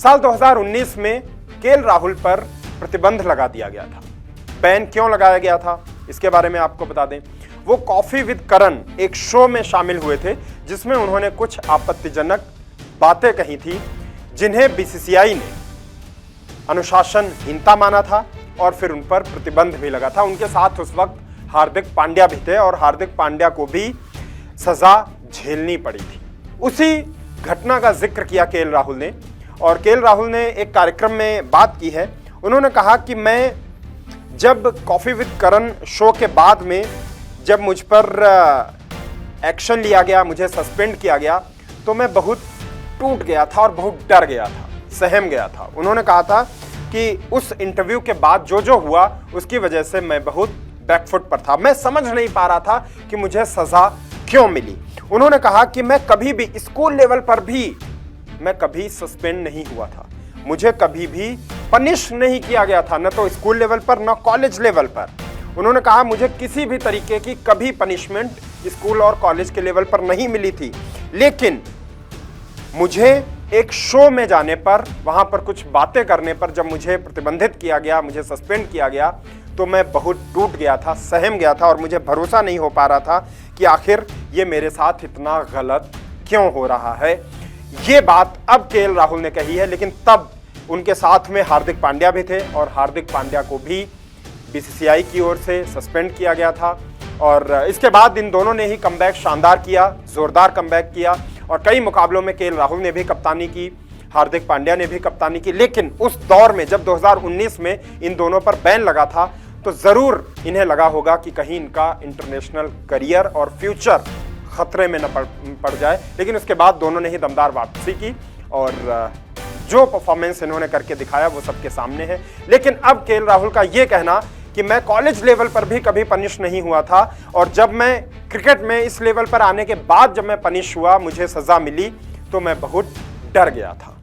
साल 2019 में केएल राहुल पर प्रतिबंध लगा दिया गया था। बैन क्यों लगाया गया था इसके बारे में आपको बता दें। वो कॉफी विद करण एक शो में शामिल हुए थे जिसमें उन्होंने कुछ आपत्तिजनक बातें कही थी जिन्हें बीसीसीआई ने अनुशासनहीनता माना था और फिर उन पर प्रतिबंध भी लगा था। उनके साथ उस वक्त हार्दिक पांड्या भी थे और हार्दिक पांड्या को भी सजा झेलनी पड़ी थी। उसी घटना का जिक्र किया केएल राहुल ने और केएल राहुल ने एक कार्यक्रम में बात की है। उन्होंने कहा कि मैं जब कॉफी विद करण शो के बाद में जब मुझ पर एक्शन लिया गया, मुझे सस्पेंड किया गया, तो मैं बहुत टूट गया था और बहुत डर गया था, सहम गया था। उन्होंने कहा था कि उस इंटरव्यू के बाद जो जो हुआ उसकी वजह से मैं बहुत बैकफुट पर था। मैं समझ नहीं पा रहा था कि मुझे सजा क्यों मिली। उन्होंने कहा कि मैं कभी भी स्कूल लेवल पर भी मैं कभी सस्पेंड नहीं हुआ था, मुझे कभी भी पनिश नहीं किया गया था, न तो स्कूल लेवल पर न कॉलेज लेवल पर। उन्होंने कहा मुझे किसी भी तरीके की कभी पनिशमेंट स्कूल और कॉलेज के लेवल पर नहीं मिली थी, लेकिन मुझे एक शो में जाने पर, वहां पर कुछ बातें करने पर जब मुझे प्रतिबंधित किया गया, मुझे सस्पेंड किया गया, तो मैं बहुत टूट गया था, सहम गया था और मुझे भरोसा नहीं हो पा रहा था कि आखिर ये मेरे साथ इतना गलत क्यों हो रहा है। ये बात अब केएल राहुल ने कही है, लेकिन तब उनके साथ में हार्दिक पांड्या भी थे और हार्दिक पांड्या को भी बीसीसीआई की ओर से सस्पेंड किया गया था। और इसके बाद इन दोनों ने ही कमबैक शानदार किया, जोरदार कमबैक किया और कई मुकाबलों में केएल राहुल ने भी कप्तानी की, हार्दिक पांड्या ने भी कप्तानी की। लेकिन उस दौर में जब 2019 में इन दोनों पर बैन लगा था तो ज़रूर इन्हें लगा होगा कि कहीं इनका इंटरनेशनल करियर और फ्यूचर खतरे में न पड़ जाए। लेकिन उसके बाद दोनों ने ही दमदार वापसी की और जो परफॉर्मेंस इन्होंने करके दिखाया वो सबके सामने है। लेकिन अब केएल राहुल का ये कहना कि मैं कॉलेज लेवल पर भी कभी पनिश नहीं हुआ था और जब मैं क्रिकेट में इस लेवल पर आने के बाद जब मैं पनिश हुआ, मुझे सज़ा मिली, तो मैं बहुत डर गया था।